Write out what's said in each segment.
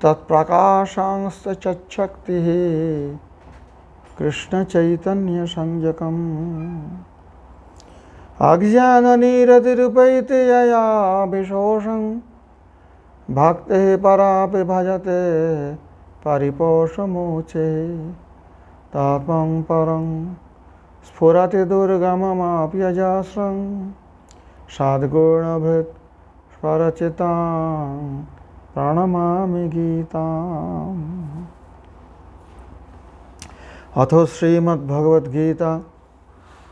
तत्प्रकाशांश्च चक्षक्तिः कृष्ण चैतन्य संजकम् अज्ञाननिरतिरुपैति यया विशोषं भक्तिः परापि भजते परिपोषमोचे तात्मं परं स्फुरति दुर्गममाप्यजास्रं सद्गुणभृत् परचितां प्रणमामि गीताम्। अथो श्रीमद्भगवद्गीता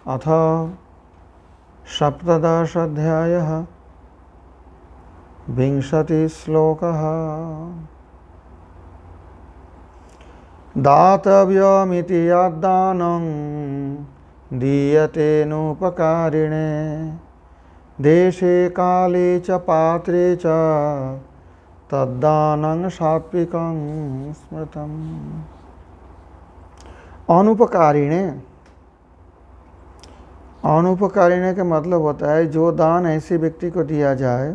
अथ सप्तदशाध्यायः विंशतिः श्लोकः। दातव्यमिति यद्दानं दीयतेनुपकारिणे देशे काले च पात्रे च तद्दानं सात्विकं स्मृतम्। अनुपकारिणे, अनुपकारिणे का मतलब होता है जो दान ऐसे व्यक्ति को दिया जाए,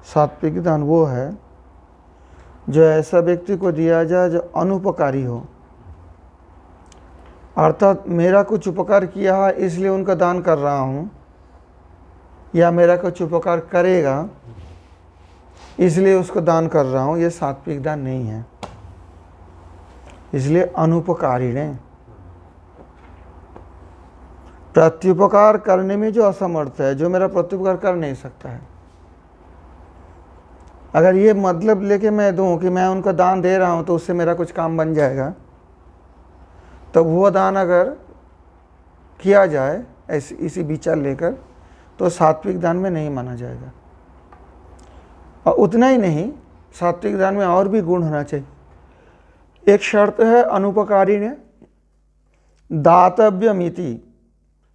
सात्विक दान वो है जो ऐसा व्यक्ति को दिया जाए जो अनुपकारी हो, अर्थात मेरा कुछ उपकार किया है इसलिए उनका दान कर रहा हूँ, या मेरा कुछ उपकार करेगा इसलिए उसको दान कर रहा हूँ, ये सात्विक दान नहीं है। इसलिए अनुपकारिणे, प्रत्युपकार करने में जो असमर्थ है, जो मेरा प्रत्युपकार कर नहीं सकता है, अगर ये मतलब लेके मैं दूं कि मैं उनका दान दे रहा हूं तो उससे मेरा कुछ काम बन जाएगा, तो वो दान अगर किया जाए ऐसी इसी विचार लेकर तो सात्विक दान में नहीं माना जाएगा। और उतना ही नहीं, सात्विक दान में और भी गुण होना चाहिए। एक शर्त है अनुपकारिणे दातव्यमिति,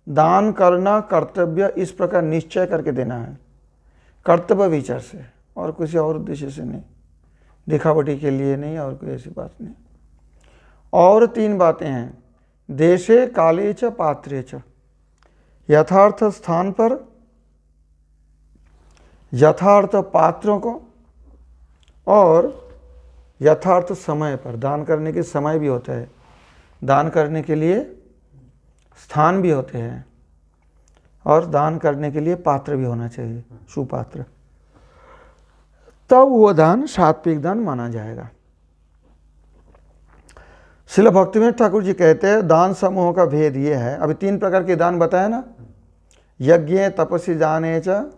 दान करना कर्तव्य इस प्रकार निश्चय करके देना है, कर्तव्य विचार से और किसी और उद्देश्य से नहीं, दिखावटी के लिए नहीं और कोई ऐसी बात नहीं। और तीन बातें हैं, देशे काले च पात्रे च, यथार्थ स्थान पर यथार्थ पात्रों को और यथार्थ समय पर। दान करने के समय भी होता है, दान करने के लिए स्थान भी होते हैं और दान करने के लिए पात्र भी होना चाहिए, सुपात्र, तब वो दान सात्विक दान माना जाएगा। श्रील भक्तिवेदांत ठाकुर जी कहते हैं दान समूह का भेद ये है, अभी तीन प्रकार के दान बताया ना, यज्ञ तपस्वी दाने च,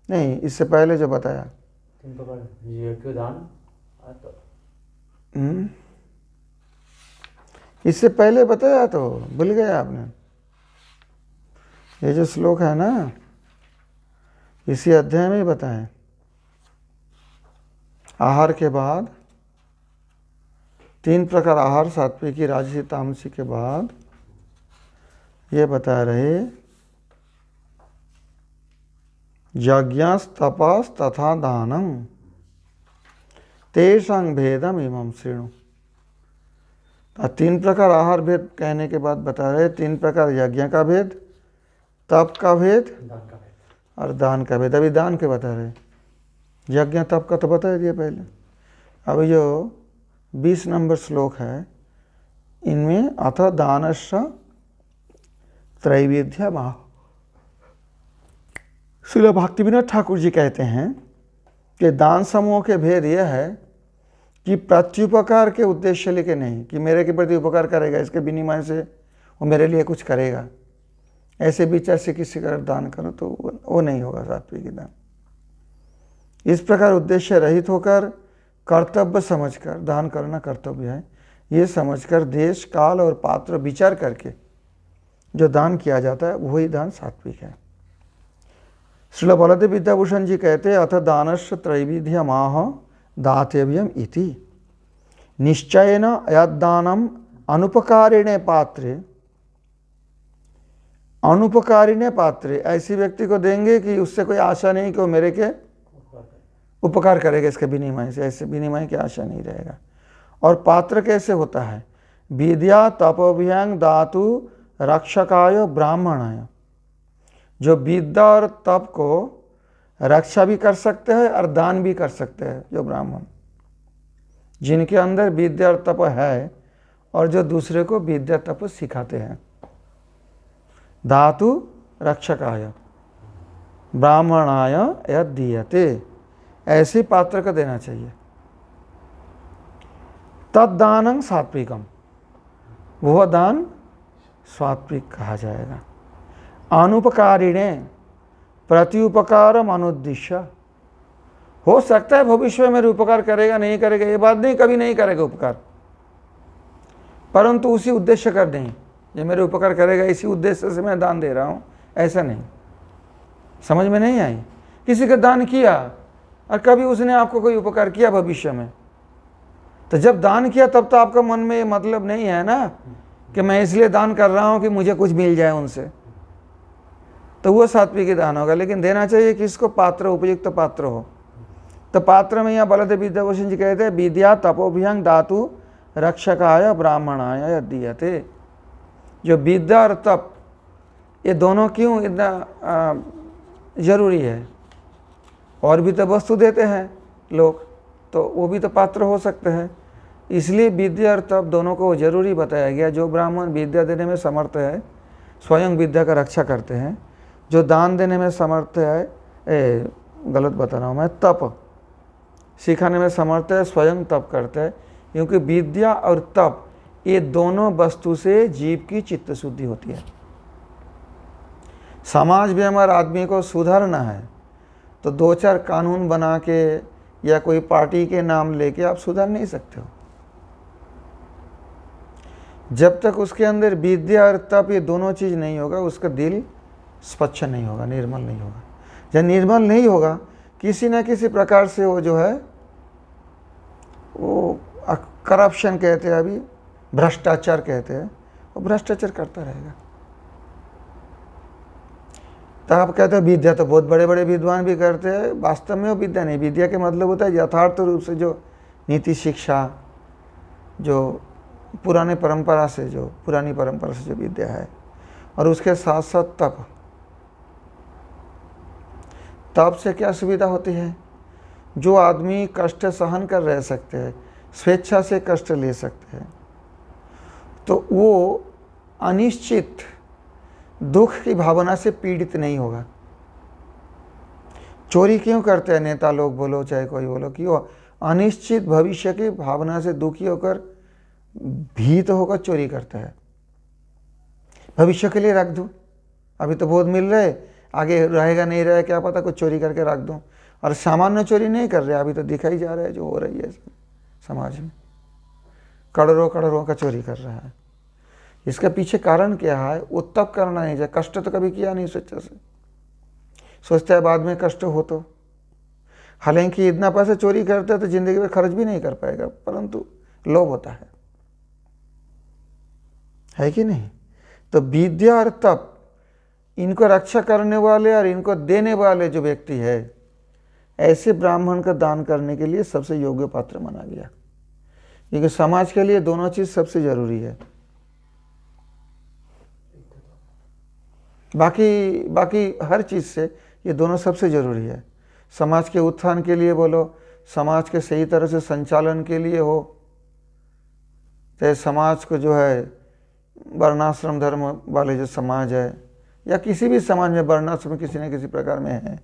नहीं इससे पहले जो बताया तीन प्रकार यज्ञ दान, इससे पहले बताया तो भूल गया आपने। ये जो श्लोक है ना इसी अध्याय में ही बताएं, आहार के बाद तीन प्रकार आहार, सात्विकी राजसी तामसी के बाद ये बता रहे यज्ञस तपस तथा दानम तेषां भेदम इमं शृणु। तीन प्रकार आहार भेद कहने के बाद बता रहे तीन प्रकार यज्ञ का भेद, तप का भेद और दान का भेद। अभी दान के बता रहे, यज्ञ तप का तो बता दिया पहले। अब जो 20 नंबर श्लोक है इनमें अथ दानश्च त्रैविध्यमाह। श्रील भक्तिविनोद ठाकुर जी कहते हैं कि दान समूह के भेद यह है कि प्रत्युपकार के उद्देश्य लेके नहीं, कि मेरे के प्रति उपकार करेगा, इसके विनिमय से वो मेरे लिए कुछ करेगा, ऐसे विचार से किसी का दान करो तो वो नहीं होगा सात्विक दान। इस प्रकार उद्देश्य रहित होकर कर्तव्य समझकर दान करना कर्तव्य है, ये समझकर देश काल और पात्र विचार करके जो दान किया जाता है वही दान सात्विक है। श्रील बलदेव विद्याभूषण जी कहते हैं अथ दानस्य त्रैविध्यमाह दातव्यम इति निश्चयेन यद्दानम अनुपकारिणे पात्रे, अनुपकारिणे पात्रे, ऐसी व्यक्ति को देंगे कि उससे कोई आशा नहीं कि वो मेरे के उपकार करेगा इसके विनिमय से, ऐसे विनिमय की आशा नहीं रहेगा। और पात्र कैसे होता है, विद्या तपोभ्यंग धातु रक्षकाय ब्राह्मणाय, जो विद्या और तप को रक्षा भी कर सकते हैं और दान भी कर सकते हैं जो ब्राह्मण। जिनके अंदर विद्या और तप है और जो दूसरे को विद्या तप सिखाते हैं। धातु रक्षकाय ब्राह्मणाय यद दीयते, ऐसे पात्र को देना चाहिए। तद्दानं सात्विकम, वह दान सात्विक कहा जाएगा। अनुपकारिणे प्रत्युपकारम अनुद्दिश्य, हो सकता है भविष्य में मेरे उपकार करेगा नहीं करेगा ये बात नहीं, कभी नहीं करेगा उपकार, परंतु उसी उद्देश्य कर नहीं, ये मेरे उपकार करेगा इसी उद्देश्य से मैं दान दे रहा हूँ, ऐसा नहीं। समझ में नहीं आई? किसी का दान किया और कभी उसने आपको कोई उपकार किया भविष्य में, तो जब दान किया तब तो आपका मन में ये मतलब नहीं है ना कि मैं इसलिए दान कर रहा हूँ कि मुझे कुछ मिल जाए उनसे, तो वो सात्विक दान होगा। लेकिन देना चाहिए किसको? पात्र, उपयुक्त पात्र हो। तो पात्र में यहाँ बलदेव विद्याभूषण जी कहते हैं विद्या तपोभियंग धातु रक्षकाय ब्राह्मणाय दीयते। जो विद्या और तप ये दोनों क्यों इतना जरूरी है? और भी तो वस्तु देते हैं लोग, तो वो भी तो पात्र हो सकते हैं, इसलिए विद्या और तप दोनों को जरूरी बताया गया। जो ब्राह्मण विद्या देने में समर्थ है स्वयं विद्या का रक्षा करते हैं, जो दान देने में समर्थ है, गलत बता रहा हूँ मैं, तप सिखाने में समर्थ है स्वयं तप करते हैं, क्योंकि विद्या और तप ये दोनों वस्तु से जीव की चित्त शुद्धि होती है। समाज में हमारे आदमी को सुधारना है तो दो चार कानून बना के या कोई पार्टी के नाम लेके आप सुधार नहीं सकते हो। जब तक उसके अंदर विद्या और तप ये दोनों चीज़ नहीं होगा, उसका दिल स्वच्छ नहीं होगा, निर्मल नहीं होगा। जब निर्मल नहीं होगा, किसी न किसी प्रकार से वो जो है वो करप्शन कहते हैं, अभी भ्रष्टाचार कहते हैं, वो भ्रष्टाचार करता रहेगा। तो आप कहते हो विद्या तो बहुत बड़े बड़े विद्वान भी करते हैं, वास्तव में वो विद्या नहीं। विद्या के मतलब होता है यथार्थ रूप से जो नीति शिक्षा, जो पुरानी परंपरा से जो विद्या है, और उसके साथ साथ तप। तप से क्या सुविधा होती है? जो आदमी कष्ट सहन कर रह सकते हैं, स्वेच्छा से कष्ट ले सकते हैं, तो वो अनिश्चित दुख की भावना से पीड़ित नहीं होगा। चोरी क्यों करते हैं नेता लोग बोलो चाहे कोई बोलो? क्यों? अनिश्चित भविष्य की भावना से दुखी होकर, भीत होकर चोरी करता है। भविष्य के लिए रख दूं, अभी तो बहुत मिल रहे, आगे रहेगा नहीं रहेगा क्या पता, कुछ चोरी करके रख दूं। और सामान्य चोरी नहीं कर रहे, अभी तो दिखा ही जा रहा है जो हो रही है समाज में, करोड़ों का चोरी कर रहा है। इसका पीछे कारण क्या है? वो तब करना नहीं चाहिए। कष्ट तो कभी किया नहीं स्वेच्छा से, सोचता है बाद में कष्ट हो तो। हालांकि इतना पैसा चोरी करता है तो जिंदगी में खर्च भी नहीं कर पाएगा, परंतु लोभ होता है कि नहीं? तो विद्या और तप, इनको रक्षा करने वाले और इनको देने वाले जो व्यक्ति है, ऐसे ब्राह्मण का दान करने के लिए सबसे योग्य पात्र माना गया, क्योंकि समाज के लिए दोनों चीज सबसे जरूरी है। बाकी हर चीज से ये दोनों सबसे जरूरी है। समाज के उत्थान के लिए बोलो, समाज के सही तरह से संचालन के लिए हो, चाहे समाज को जो है वर्णाश्रम धर्म वाले जो समाज है, या किसी भी समाज में वर्णाश्रम किसी न किसी प्रकार में है,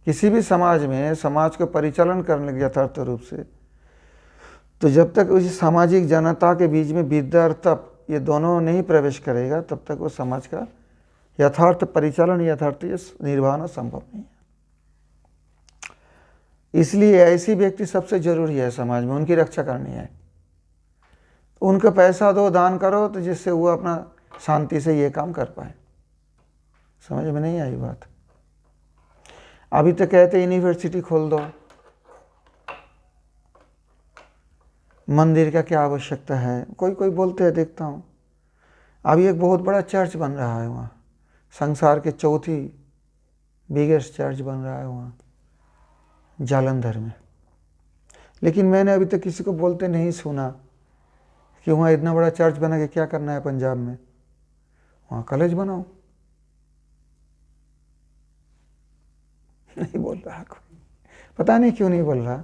किसी भी समाज में समाज को परिचालन करने के यथार्थ रूप से, तो जब तक उस सामाजिक जनता के बीच में विद्या और तप ये दोनों नहीं प्रवेश करेगा, तब तक वो समाज का यथार्थ परिचालन, यथार्थ निर्वहन संभव नहीं है। इसलिए ऐसी व्यक्ति सबसे जरूरी है समाज में, उनकी रक्षा करनी है। उनको पैसा दो, दान करो, तो जिससे वो अपना शांति से ये काम कर पाए। समझ में नहीं आई बात? अभी तो कहते यूनिवर्सिटी खोल दो, मंदिर का क्या आवश्यकता है, कोई बोलते हैं, देखता हूँ। अभी एक बहुत बड़ा चर्च बन रहा है वहाँ, संसार के चौथी बिगेस्ट चर्च बन रहा है वहाँ जालंधर में। लेकिन मैंने अभी तक किसी को बोलते नहीं सुना कि वहाँ इतना बड़ा चर्च बना के क्या करना है पंजाब में, वहाँ कॉलेज बनाओ। नहीं बोल रहा कोई, पता नहीं क्यों नहीं बोल रहा,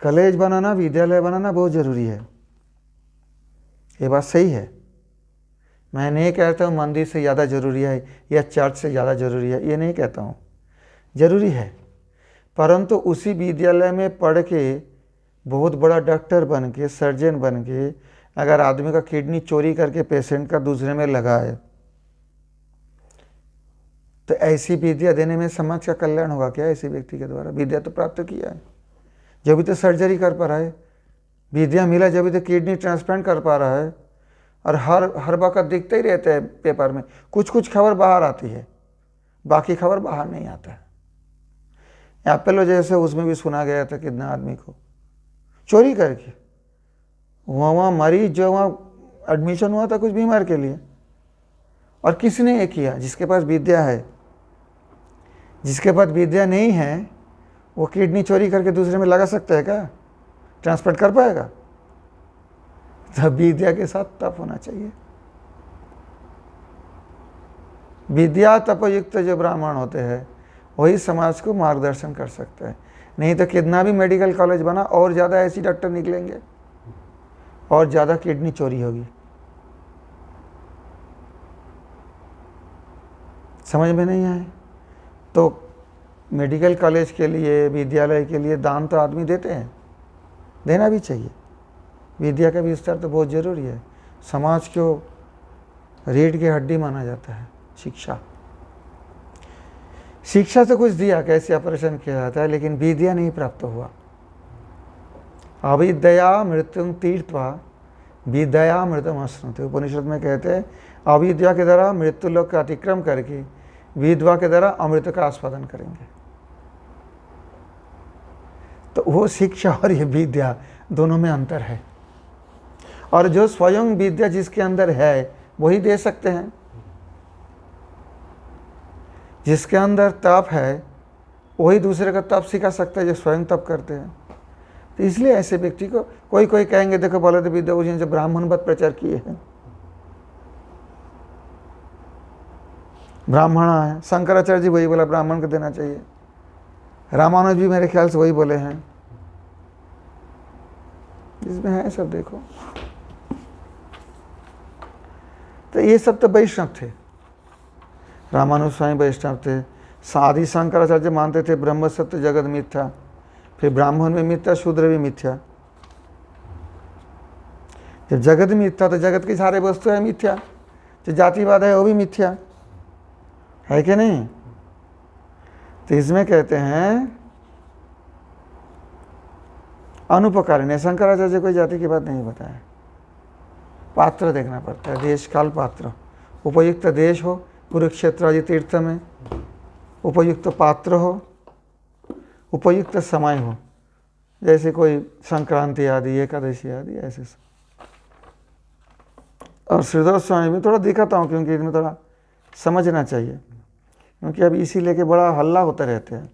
कॉलेज बनाना, विद्यालय बनाना बहुत ज़रूरी है, ये बात सही है। मैं नहीं कहता हूँ मंदिर से ज़्यादा ज़रूरी है या चर्च से ज़्यादा ज़रूरी है, ये नहीं कहता हूँ, ज़रूरी है। परंतु उसी विद्यालय में पढ़ के बहुत बड़ा डॉक्टर बन के, सर्जन बन के अगर आदमी का किडनी चोरी करके पेशेंट का दूसरे में लगाए तो ऐसी विद्या देने में समाज का कल्याण होगा क्या? ऐसे व्यक्ति के द्वारा विद्या तो प्राप्त किया है, जब भी तो सर्जरी कर पा रहा है, विद्या मिला जब भी तो किडनी ट्रांसप्लांट कर पा रहा है। और हर वक्त दिखते ही रहते हैं पेपर में, कुछ कुछ खबर बाहर आती है, बाकी खबर बाहर नहीं आता है। एप्पल जैसे उसमें भी सुना गया था कितना आदमी को चोरी करके वहाँ मरीज जो वहाँ एडमिशन हुआ था कुछ बीमार के लिए, और किसने ये किया? जिसके पास विद्या है। जिसके पास विद्या नहीं है वो किडनी चोरी करके दूसरे में लगा सकता है क्या? ट्रांसप्लांट कर पाएगा? तब विद्या के साथ तप होना चाहिए। विद्या तपयुक्त जो ब्राह्मण होते हैं वही समाज को मार्गदर्शन कर सकते हैं। नहीं तो कितना भी मेडिकल कॉलेज बना और ज़्यादा ऐसी डॉक्टर निकलेंगे और ज़्यादा किडनी चोरी होगी। समझ में नहीं आए तो मेडिकल कॉलेज के लिए, विद्यालय के लिए दान तो आदमी देते हैं, देना भी चाहिए। विद्या का विस्तार तो बहुत ज़रूरी है। समाज को रीढ़ की हड्डी माना जाता है शिक्षा। शिक्षा तो कुछ दिया, कैसे ऑपरेशन किया जाता है, लेकिन विद्या नहीं प्राप्त हुआ। अविद्या मृत्युं तीर्थवा विद्या मृतम अश्नुते, उपनिषद में कहते हैं अविद्या के द्वारा मृत्यु लोक का अतिक्रम करके विद्या के द्वारा अमृत का आस्वादन करेंगे। तो वो शिक्षा और ये विद्या दोनों में अंतर है, और जो स्वयं विद्या जिसके अंदर है वही दे सकते हैं। जिसके अंदर तप है वही दूसरे का तप सिखा सकता है जो स्वयं तप करते हैं। तो इसलिए ऐसे व्यक्ति को कोई कहेंगे देखो बोले तो विद्याभूषण से ब्राह्मण वत प्रचार किए हैं, ब्राह्मण है। शंकराचार्य जी वही बोला ब्राह्मण को देना चाहिए, रामानुज भी मेरे ख्याल से वही बोले हैं। इसमें है सब देखो। तो ये सब तो वैष्णव थे, रामानुज स्वामी वैष्णव थे। आदि शंकराचार्य मानते थे ब्रह्म सत्य जगत मिथ्या, फिर ब्राह्मण भी मिथ्या, शूद्र भी मिथ्या। जब जगत मिथ्या तो जगत की सारे वस्तु है मिथ्या, जो जातिवाद है वो भी मिथ्या है कि नहीं? तो इसमें कहते हैं अनुपकारी ने शंकराचार्य कोई जाति की बात नहीं बताया। पात्र देखना पड़ता है, देश काल पात्र। उपयुक्त देश हो, कुरुक्षेत्र आदि तीर्थ में उपयुक्त पात्र हो, उपयुक्त समय हो, जैसे कोई संक्रांति आदि, एकादशी आदि, ऐसे सब। और श्रीधर स्वामी में थोड़ा दिखाता हूँ क्योंकि इसमें थोड़ा समझना चाहिए, क्योंकि अब इसी लेके बड़ा हल्ला होता रहते हैं।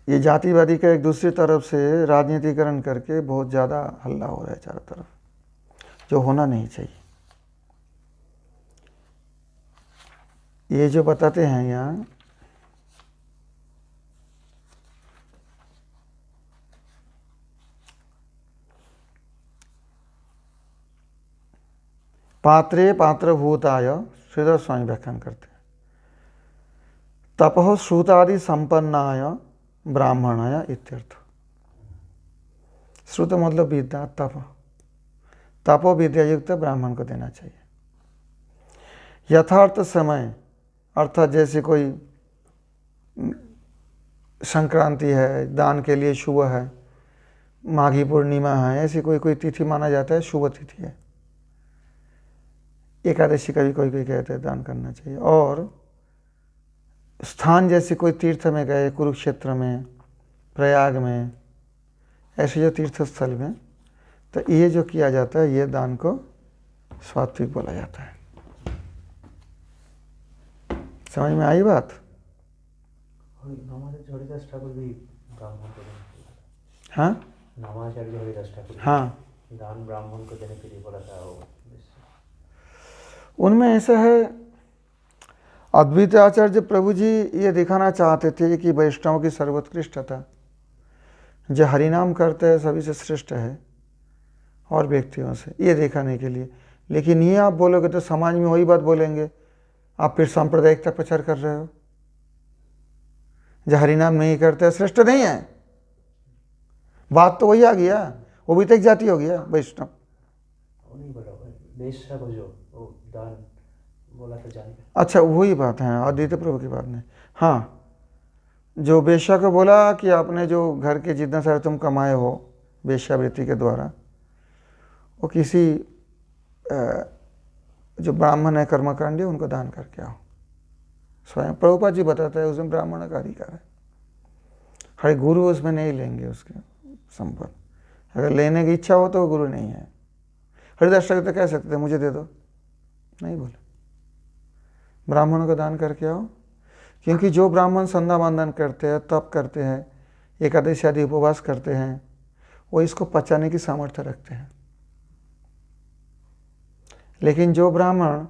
ये जातिवादी का एक दूसरी तरफ से राजनीतिकरण करके बहुत ज़्यादा हल्ला हो रहा है चारों तरफ, जो होना नहीं चाहिए। ये जो बताते हैं यहाँ पात्रे पात्रभूताय, श्रीधर स्वामी व्याख्यान करते हैं, तपः श्रुतादि संपन्नाय ब्राह्मणाय इत्यर्थ। श्रुत मतलब विद्या, तप, तपो विद्या युक्त ब्राह्मण को देना चाहिए। यथार्थ समय अर्थात जैसे कोई संक्रांति है, दान के लिए शुभ है, माघी पूर्णिमा है, ऐसी कोई तिथि माना जाता है, शुभ तिथि है। एकादशी का भी कोई कहते हैं दान करना चाहिए। और स्थान जैसे कोई तीर्थ में गए, कुरुक्षेत्र में, प्रयाग में, ऐसे जो तीर्थ स्थल में, तो ये जो किया जाता है ये दान को सात्विक बोला जाता है। समझ में आई बात? नामाचार्य हरिदास ठाकुर भी ब्राह्मण को देने के लिए, हाँ, नामाचार्य हरिदास ठाकुर हाँ, दान ब्राह्मण को देने के लिए बोला था वो। उनमें ऐसा है अद्वैत आचार्य प्रभु जी ये दिखाना चाहते थे कि वैष्णव की सर्वोत्कृष्टता, जो हरिनाम करते हैं सभी से श्रेष्ठ है और व्यक्तियों से, ये दिखाने के लिए। लेकिन ये आप बोलोगे तो समाज में वही बात बोलेंगे, आप फिर सांप्रदायिकता प्रचार कर रहे हो, जो हरिनाम नहीं करते श्रेष्ठ नहीं है। बात तो वही आ गया, वो भी तो एक जाति हो गया वैष्णव। वो नहीं बोला, वेश्या को जो वो दान बोला था जान के। अच्छा वही बात है, अद्वैत प्रभु की बात नहीं। हाँ, जो वेश्या को बोला कि आपने जो घर के जितना सारे तुम कमाए हो वेश्यावृत्ति के द्वारा, वो किसी जो ब्राह्मण है कर्मकांडी उनको दान करके आओ। स्वयं प्रभुपाद जी बताता है उसमें ब्राह्मण का अधिकार है, हर गुरु उसमें नहीं लेंगे उसके संपत्ति। अगर लेने की इच्छा हो तो वो गुरु नहीं है। हरिदास ठाकुर तो कह सकते थे मुझे दे दो, नहीं बोले, ब्राह्मणों को दान करके आओ। क्योंकि जो ब्राह्मण संध्या वंदन करते हैं, तप करते हैं, एकादशी आदि उपवास करते हैं, वो इसको पचाने की सामर्थ्य रखते हैं। लेकिन जो ब्राह्मण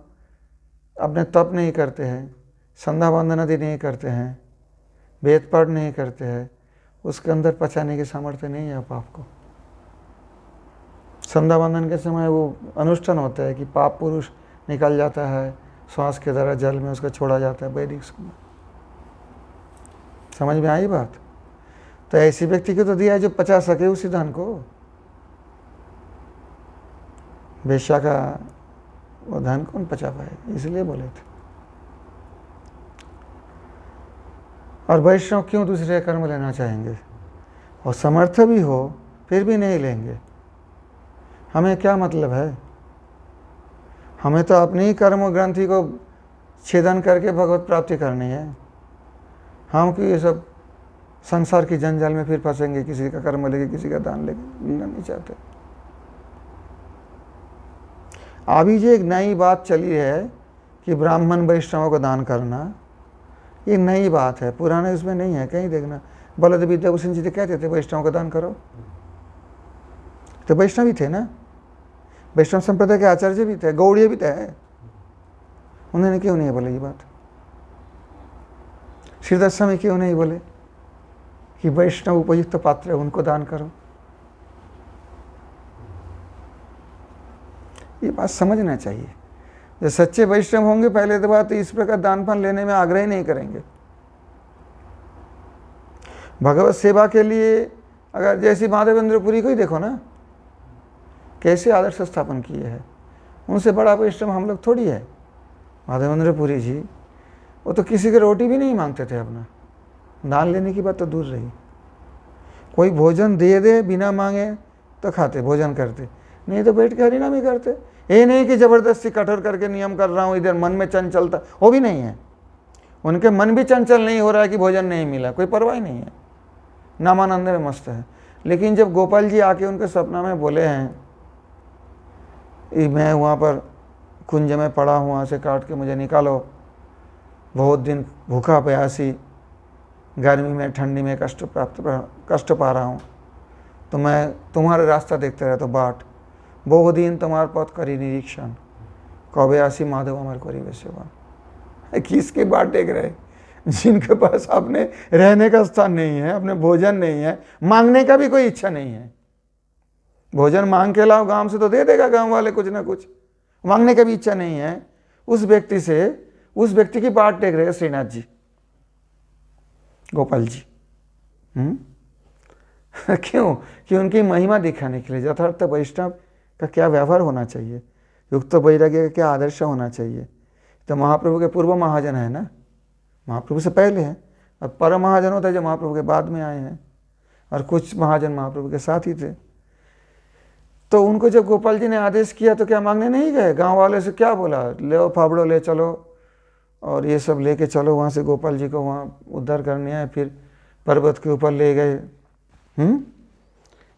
अपने तप नहीं करते हैं, संध्या वंदन आदि नहीं करते हैं, वेद पाठ नहीं करते हैं, उसके अंदर पचाने की सामर्थ्य नहीं है पाप को। संध्या वंदन के समय वो अनुष्ठान होता है कि पाप पुरुष निकल जाता है, श्वास के द्वारा जल में उसको छोड़ा जाता है वैदिक में। समझ में आई बात? तो ऐसी व्यक्ति को तो दिया है जो पचा सके उसी धन को। वेश्या का वो धन कौन पचा पाएगा, इसलिए बोले थे। और वैष्णव क्यों दूसरे कर्म लेना चाहेंगे, और समर्थ भी हो फिर भी नहीं लेंगे। हमें क्या मतलब है, हमें तो अपनी ही कर्म ग्रंथि को छेदन करके भगवत प्राप्ति करनी है। हम क्यों ये सब संसार की जंजाल में फिर फंसेंगे, किसी का कर्म लेके किसी का दान लेके, लेना नहीं चाहते। अभी जो एक नई बात चली है कि ब्राह्मण वैष्णवों को दान करना, ये नई बात है, पुराने उसमें नहीं है। कहीं देखना, बलद विद्याभूषण जी तो कहते थे वैष्णव को दान करो, तो वैष्णव ही थे ना, वैष्णव संप्रदाय के आचार्य भी थे, गौड़ीय भी थे, उन्होंने क्यों नहीं बोले ये बात? श्रीदास स्वामी क्यों नहीं बोले कि वैष्णव उपयुक्त पात्र है, उनको दान करो? ये बात समझना चाहिए। जो सच्चे वैष्णव होंगे पहले तो बात इस प्रकार दान पान लेने में आग्रह ही नहीं करेंगे। भगवत सेवा के लिए अगर जैसे माधवेंद्र पुरी को ही देखो ना, कैसे आदर्श स्थापन किए हैं, उनसे बड़ा वैष्णव हम लोग थोड़ी है। माधवेंद्र पुरी जी वो तो किसी की रोटी भी नहीं मांगते थे, अपना दान लेने की बात तो दूर रही। कोई भोजन दे दे बिना मांगे तो खाते, भोजन करते, नहीं तो बैठ के हरिनाम ही करते। ये नहीं कि जबरदस्ती कठोर करके नियम कर रहा हूँ, इधर मन में चंचलता, वो भी नहीं है। उनके मन भी चंचल नहीं हो रहा है कि भोजन नहीं मिला, कोई परवाह नहीं है, नामानंद में मस्त है। लेकिन जब गोपाल जी आके उनके सपना में बोले हैं, मैं वहाँ पर कुंज में पड़ा हूँ, वहाँ से काट के मुझे निकालो, बहुत दिन भूखा प्यासी, गर्मी में ठंडी में कष्ट पा रहा हूँ, तो मैं तुम्हारे रास्ता देखते रहता बाट, बहु दिन तुम्हार पथ करी निरीक्षण, कबे आसी माधव अमर करी वैसे। किसके बाट देख रहे, जिनके पास अपने रहने का स्थान नहीं है, अपने भोजन नहीं है, मांगने का भी कोई इच्छा नहीं है। भोजन मांग के लाओ गांव से तो दे देगा गांव वाले कुछ ना कुछ, मांगने का भी इच्छा नहीं है। उस व्यक्ति से, उस व्यक्ति की बाट देख रहे हैं श्रीनाथ जी, गोपाल जी। क्यों? कि उनकी महिमा दिखाने के लिए यथार्थ वैष्णव का क्या व्यवहार होना चाहिए, युक्त वैराग्य का क्या आदर्श होना चाहिए। तो महाप्रभु के पूर्व महाजन है ना, महाप्रभु से पहले हैं, और परम महाजन होता है जो महाप्रभु के बाद में आए हैं, और कुछ महाजन महाप्रभु के साथ ही थे। तो उनको जब गोपाल जी ने आदेश किया तो क्या मांगने नहीं गए? गांव वाले से क्या बोला, ले फावड़ो ले चलो और ये सब लेके चलो, वहाँ से गोपाल जी को वहाँ उद्धार करने आए। फिर पर्वत के ऊपर ले गए,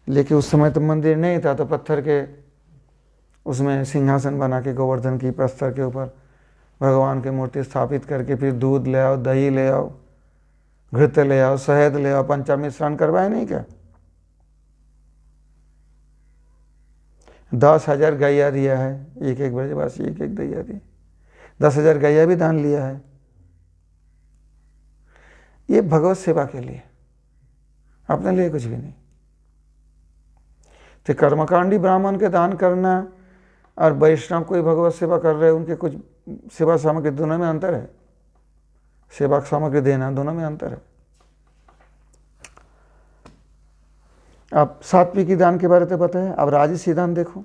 लेकिन उस समय तो मंदिर नहीं था, तो पत्थर के उसमें सिंहासन बना के गोवर्धन की प्रस्तर के ऊपर भगवान की मूर्ति स्थापित करके फिर दूध ले आओ, दही ले आओ, घृत ले आओ, शहद ले आओ, पंचामृत स्नान करवाए नहीं क्या? 10,000 गैया दिया है, एक एक ब्रजवासी एक एक दैया दी, 10,000 गैया भी दान लिया है। ये भगवत सेवा के लिए, अपने लिए कुछ भी नहीं। तो कर्मकांडी ब्राह्मण के दान करना और वैष्णव कोई भगवत सेवा कर रहे हैं, उनके कुछ सेवा सामग्री, दोनों में अंतर है। सेवा सामग्री देना, दोनों में अंतर है। अब सात्विकी दान के बारे में बताया, अब राजसी दान देखो।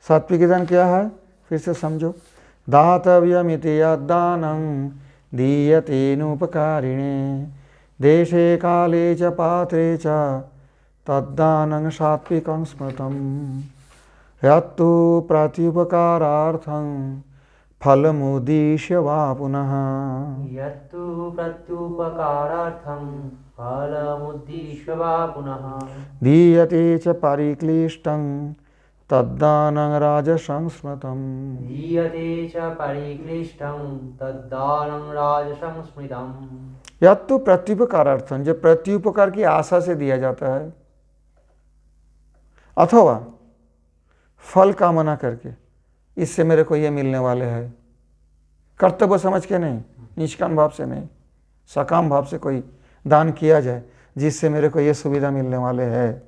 सात्विकी दान क्या है, फिर से समझो। दातव्यमिति यद्दानं दीयतेनुपकारिणे देशे काले च पात्रे च तद्दानं सात्विकं स्मृतम् यत्तु प्रत्युपकारार्थं फलमुद्दिश्य वा पुनः यत्तु प्रत्युपकारार्थं फलमुद्दिश्य वा पुनः दीयते च परिक्लिष्टं तद्दानं राजसं स्मृतम् दीयते च परिक्लिष्टं तद्दानं राजसं स्मृतम् यत्तु प्रत्युपकारार्थं, जो प्रत्युपकार की आशा से दिया जाता है, अथवा फल कामना करके, इससे मेरे को ये मिलने वाले है, कर्तव्य समझ के नहीं, निष्काम भाव से नहीं, सकाम भाव से कोई दान किया जाए जिससे मेरे को ये सुविधा मिलने वाले है।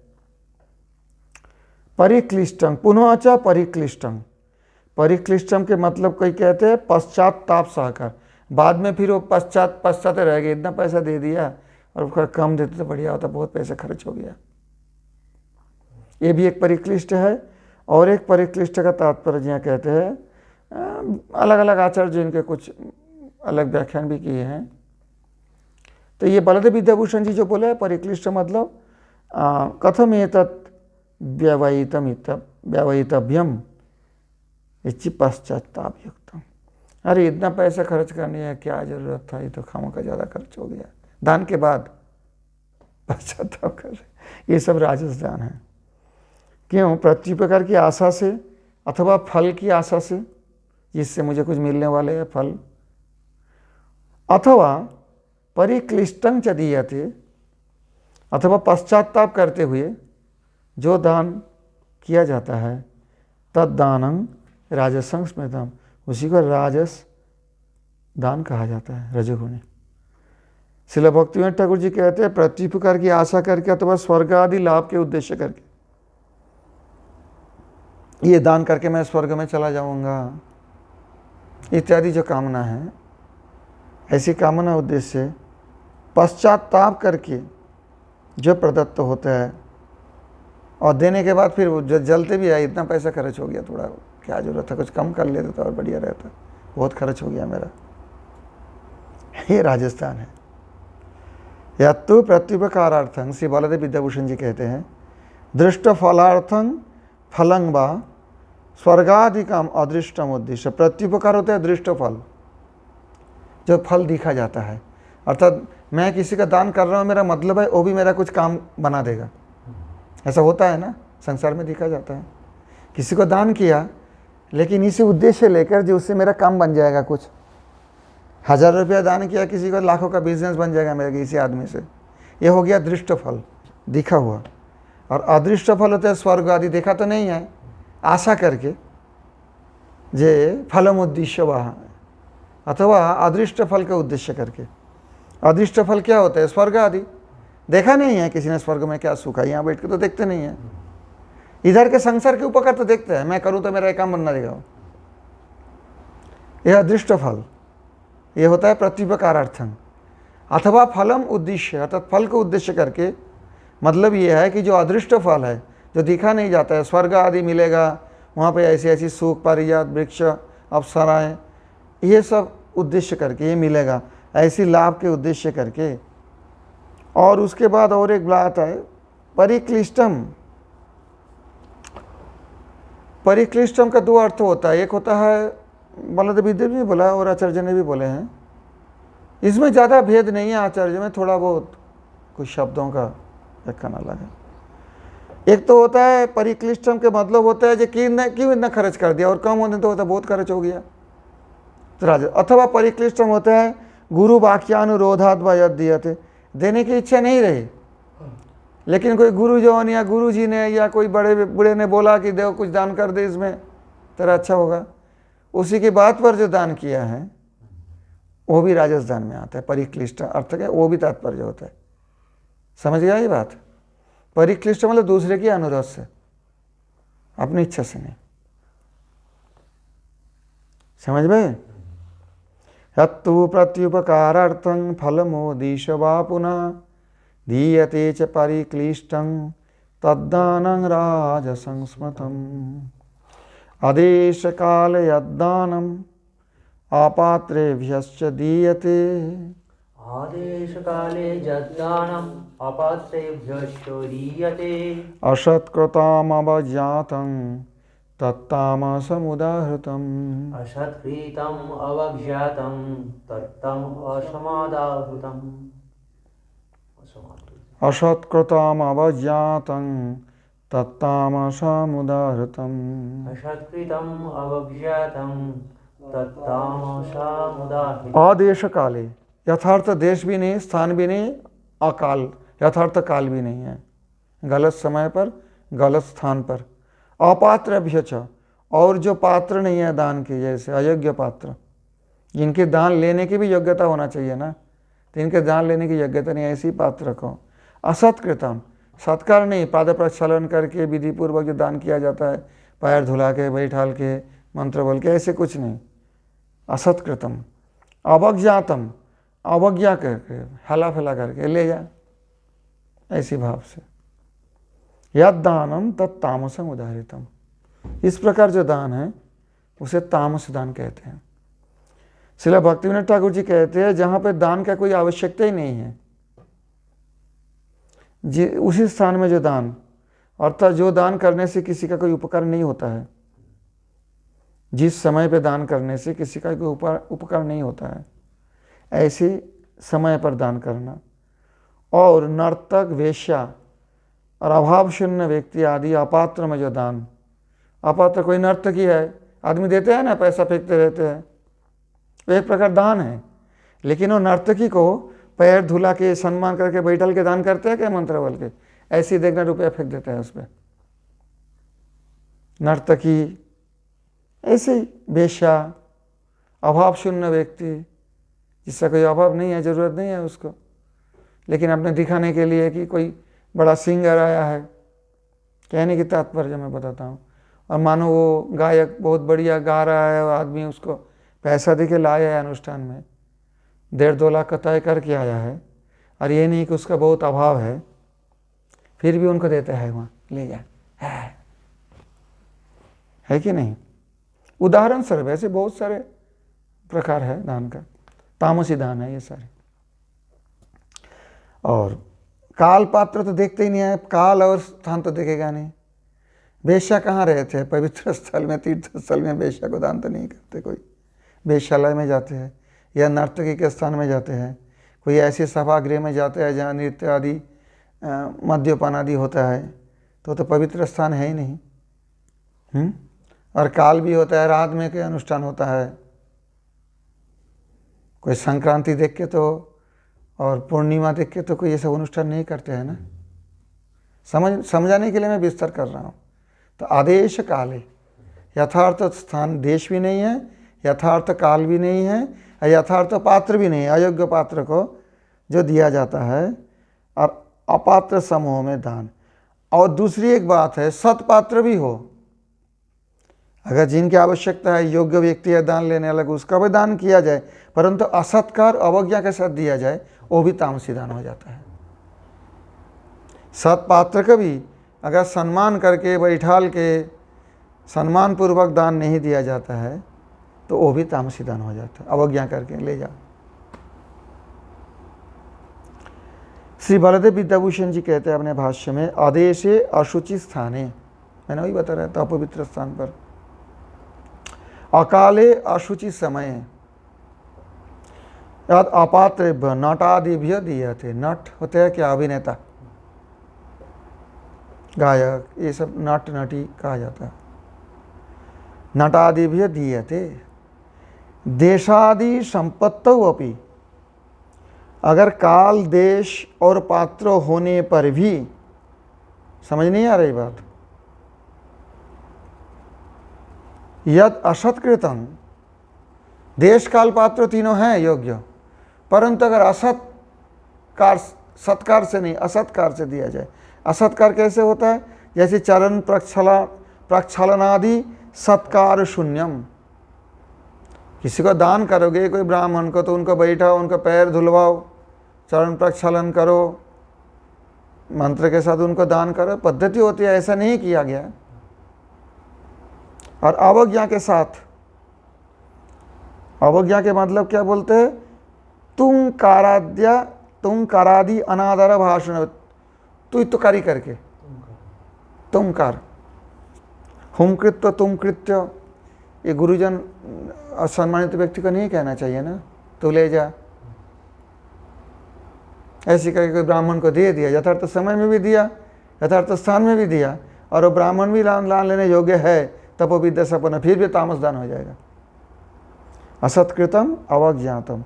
परिक्लिष्टं, पुनः च परिक्लिष्टं। परिक्लिष्टं के मतलब कोई कहते हैं पश्चाताप सहकार, बाद में फिर वो पश्चात रह गए, इतना पैसा दे दिया और कम देते तो बढ़िया होता, बहुत पैसा खर्च हो गया। ये भी एक परिक्लिष्ट है। और एक परिक्लिष्ट का तात्पर्य यहाँ कहते हैं, अलग अलग आचार्य जिनके कुछ अलग व्याख्यान भी किए हैं। तो ये बलदेव विद्याभूषण जी जो बोले हैं, परिक्लिष्ट मतलब कथम एतत् व्यवहितव्यम इच्छि पश्चाताप युक्तम। अरे इतना पैसा खर्च करने है, क्या जरूरत था, ये तो खामखा ज़्यादा खर्च हो गया, दान के बाद पश्चाताप कर रहे। ये सब राजस दान है। क्यों? प्रत्युपकार की आशा से अथवा फल की आशा से, जिससे मुझे कुछ मिलने वाले है फल, अथवा परिक्लिष्टं च दीयते, अथवा पश्चाताप करते हुए जो दान किया जाता है, तद्दानं राजसं स्मृतम्, उसी को राजस दान कहा जाता है, रजोगुणी। श्रील भक्तिवेदांत ठाकुर जी कहते हैं, प्रत्युपकार की आशा करके अथवा स्वर्ग आदि लाभ के उद्देश्य करके, ये दान करके मैं स्वर्ग में चला जाऊंगा इत्यादि जो कामना है, ऐसी कामना उद्देश्य पश्चाताप करके जो प्रदत्त होता है, और देने के बाद फिर जो जलते भी है, इतना पैसा खर्च हो गया, थोड़ा क्या जरूरत था, कुछ कम कर लेते तो और बढ़िया रहता, बहुत खर्च हो गया मेरा। ये राजस्थान है। यत्तु प्रत्युपकारार्थं, श्री बलदेव विद्याभूषण जी कहते हैं, दृष्ट फलार्थं फलं वा स्वर्गादिकम अदृष्टम उद्देश्य। प्रत्युपकार होता है दृष्ट फल, जो फल दिखा जाता है, अर्थात मैं किसी का दान कर रहा हूँ, मेरा मतलब है वो भी मेरा कुछ काम बना देगा। ऐसा होता है ना, संसार में देखा जाता है। किसी को दान किया लेकिन इसी उद्देश्य लेकर जो उससे मेरा काम बन जाएगा, कुछ 1000 रुपया दान किया किसी को, लाखों का बिजनेस बन जाएगा मेरे किसी आदमी से। ये हो गया दृष्ट फल, दिखा हुआ। और अदृष्ट फल होता है स्वर्ग आदि, देखा तो नहीं है, आशा करके, जे फलम उद्देश्य वह, अथवा अदृष्ट फल का उद्देश्य करके। अदृष्ट फल क्या होता है? स्वर्ग आदि। देखा नहीं है किसी ने स्वर्ग में क्या सुख है, यहाँ बैठ के तो देखते नहीं है। इधर के संसार के उपकार तो देखते हैं, मैं करूँ तो मेरा एक काम बनना देगा। यह अदृष्ट फल, यह होता है प्रत्युपकारार्थं। अथवा फलम उद्देश्य, अर्थात फल को उद्देश्य करके, मतलब यह है कि जो अदृष्ट फल है, जो दिखा नहीं जाता है, स्वर्ग आदि मिलेगा, वहाँ पे ऐसी ऐसी सुख, पारिजात, वृक्ष, अप्सराएं, ये सब उद्देश्य करके ये मिलेगा, ऐसी लाभ के उद्देश्य करके। और उसके बाद और एक बात है, परिक्लिष्टम। परिक्लिष्टम का दो अर्थ होता है, एक होता है बलदेव विद्या ने बोला और आचार्य ने भी बोले हैं, इसमें ज़्यादा भेद नहीं है आचार्य में, थोड़ा बहुत कुछ शब्दों का व्याख्यान अलग है। एक तो होता है परिक्लिष्टम के मतलब होता है जो क्यों इतना खर्च कर दिया, और कम होने तो होता बहुत खर्च हो गया तो राजा। अथवा परिक्लिष्टम होता है गुरु वाक्यानुरोधात् वा यद् दीयते, देने की इच्छा नहीं रही, लेकिन कोई गुरुजन या गुरु जी ने या कोई बड़े बूढ़े ने बोला कि देखो कुछ दान कर दे, इसमें तेरा अच्छा होगा, उसी की बात पर जो दान किया है वो भी राजस दान में आता है। परिक्लिष्ट अर्थ है, वो भी तात्पर्य होता है। समझ गया ये बात? परिक्लिष्ट मतलब दूसरे की अनुरोध से, अपनी इच्छा से नहीं। समझ में? यत्तु प्रत्युपकारार्थं फलमोदिश वा पुनः दीयते च परिक्लिष्टं तद्दानं राजसं स्मृतम्। आदेशकाले यद्दानम् अपात्रेभ्यश्च दीयते आदेशकाले यद्दानम् अपात्रेभ्यश्च दीयते असत्कृतमवज्ञातं तत्तामसमुदाहृतम्। असत्कृतम् अवज्ञातं तत्तम् असमादाहृतम्। असत्कृतमवज्ञातं तत्तामसमुदाहृतम्। असत्कृतम् अवज्ञातं तत्तामसमुदाहृतम्। आदेश काले, यथार्थ देश भी नहीं, स्थान भी नहीं, अकाल यथार्थ काल भी नहीं है। गलत समय पर, गलत स्थान पर। अपात्रभ्यच, और जो पात्र नहीं है दान के, जैसे अयोग्य पात्र, जिनके दान लेने की भी योग्यता होना चाहिए ना, तो इनके दान लेने की योग्यता नहीं, ऐसी पात्र को। असत्कृतम, सत्कार नहीं, पाद प्रक्षालन करके विधि पूर्वक जो दान किया जाता है, पैर धुला के, बैठाल के, मंत्र बोल के, ऐसे कुछ नहीं। असत्कृतम। अवज्ञातम, अवज्ञा करके, हला फैला करके ले जा, ऐसी भाव से। यद दानम तत्तामसम उदाहृतम, इस प्रकार जो दान है उसे तामस दान कहते हैं। श्रील भक्तिविनोद ठाकुर जी कहते हैं जहाँ पे दान का कोई आवश्यकता ही नहीं है, उसी स्थान में जो दान, अर्थात जो दान करने से किसी का कोई उपकार नहीं होता है, जिस समय पे दान करने से किसी का कोई उपकार नहीं होता है, ऐसे समय पर दान करना। और नर्तक, वेश्या और अभाव शून्य व्यक्ति आदि अपात्र में जो दान, अपात्र कोई नर्तकी है, आदमी देते हैं ना, पैसा फेंकते रहते हैं, वो एक प्रकार दान है। लेकिन वो नर्तकी को पैर धुला के, सम्मान करके, बैठल के दान करते हैं क्या, मंत्र बोल के, ऐसे ही देखना रुपया फेंक देते हैं उस पर। नर्तकी, ऐसे ही वेश्या, अभाव शून्य व्यक्ति, जिसका कोई अभाव नहीं है, जरूरत नहीं है उसको, लेकिन अपने दिखाने के लिए कि कोई बड़ा सिंगर आया है, कहने की तात्पर्य मैं बताता हूँ। और मानो वो गायक बहुत बढ़िया गा रहा है, और आदमी उसको पैसा दे के लाया है अनुष्ठान में, 1.5-2 लाख का तय करके आया है, और ये नहीं कि उसका बहुत अभाव है, फिर भी उनको देता है, वहाँ ले जा, है कि नहीं? उदाहरण स्वरूप ऐसे बहुत सारे प्रकार है दान का, तामसी दान है ये सारे। और काल पात्र तो देखते ही नहीं है, काल और स्थान तो देखेगा नहीं। वेश्या कहाँ रहते हैं? पवित्र स्थल में, तीर्थ स्थल में वेश्या को दान तो नहीं करते कोई, वेश्यालय में जाते हैं, या नर्तकी के स्थान में जाते हैं, कोई ऐसे सभागृह में जाते हैं जहाँ नृत्य आदि, मद्यपान आदि होता है, तो पवित्र स्थान है ही नहीं। और काल भी होता है, रात में कोई अनुष्ठान होता है, कोई संक्रांति देख के तो, और पूर्णिमा देख के तो कोई ये सब अनुष्ठान नहीं करते हैं ना। समझाने के लिए मैं विस्तार कर रहा हूँ। तो आदेश काले, यथार्थ स्थान देश भी नहीं है, यथार्थ काल भी नहीं है, और यथार्थ पात्र भी नहीं है, अयोग्य पात्र को जो दिया जाता है, और अपात्र समूह में दान। और दूसरी एक बात है, सत्पात्र भी हो, अगर जिनकी आवश्यकता है, योग्य व्यक्ति है दान लेने अलग, उसका भी दान किया जाए, परंतु असत्कार अवज्ञा के साथ दिया जाए, वो भी तामसी दान हो जाता है। सत्पात्र का भी अगर सम्मान करके, बैठाल के, सम्मान पूर्वक दान नहीं दिया जाता है, तो वो भी तामसी दान हो जाता है, अवज्ञा करके ले जाओ। श्री बलदेव विद्याभूषण जी कहते हैं अपने भाष्य में, आदेशे अशुचि स्थाने, मैंने वही बता रहा था, अपवित्र स्थान पर, अकाले अशुचि समय, यद अपात्रेभ्य नटादिभ्य दीयते, नट होते हैं क्या, अभिनेता, गायक, ये सब नट नटी कहा जाता है। नटादिभ्य दीयते, देशादि संपत्तौ अपि, अगर काल, देश और पात्र होने पर भी, समझ नहीं आ रही बात, यद असत्कृतं, देश काल पात्र तीनों हैं योग्य, परंतु अगर असत्कार, सत्कार से नहीं असत्कार से दिया जाए। असत्कार कैसे होता है? जैसे चरण प्रक्षालनादि सत्कार शून्यम। किसी को दान करोगे, कोई ब्राह्मण को, तो उनको बैठाओ, उनका पैर धुलवाओ, चरण प्रक्षालन करो, मंत्र के साथ उनको दान करो, पद्धति होती है, ऐसा नहीं किया गया है। और अवज्ञा के साथ, अवज्ञा के मतलब क्या बोलते हैं? तुम कारादि अनादर भाषण, तु कारी करके, तुमकार, हुम कृत्य तुम कृत्य, ये गुरुजन सम्मानित व्यक्ति को नहीं कहना चाहिए ना, तू ले जा, ऐसे करके कोई ब्राह्मण को दे दिया, यथार्थ समय में भी दिया, यथार्थ स्थान में भी दिया, और वो ब्राह्मण भी लान लेने योग्य है, तपोविद्या सपन, फिर भी तामसदान हो जाएगा। असत्कृतम अवज्ञातम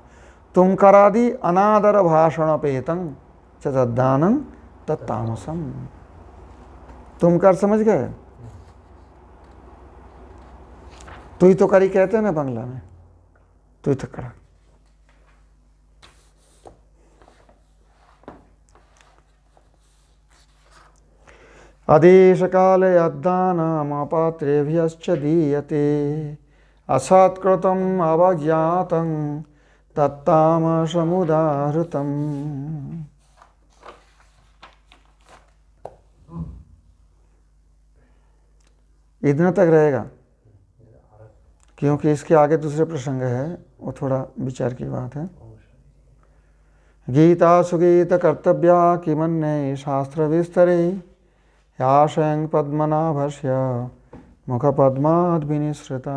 तुम करादि अनादर भाषणपेतं च तद्दानं तत्तामसम। तुम कर समझ गए? तू ही तो करी कहते हैं ना बांग्ला में, तू ही तो करा। आदेश काले अदानम अपात्रेभ्यश्च दीयते असत्कृतम अवज्ञातं तत्तामसमुदाहृतम्। इतना तक रहेगा, क्योंकि इसके आगे दूसरे प्रसंग है, वो थोड़ा विचार की बात है। गीता सुगीत कर्तव्या किमन्ये शास्त्र विस्तरे याशयं पद्मनाभस्य मुख पद्माद् विनिसृता।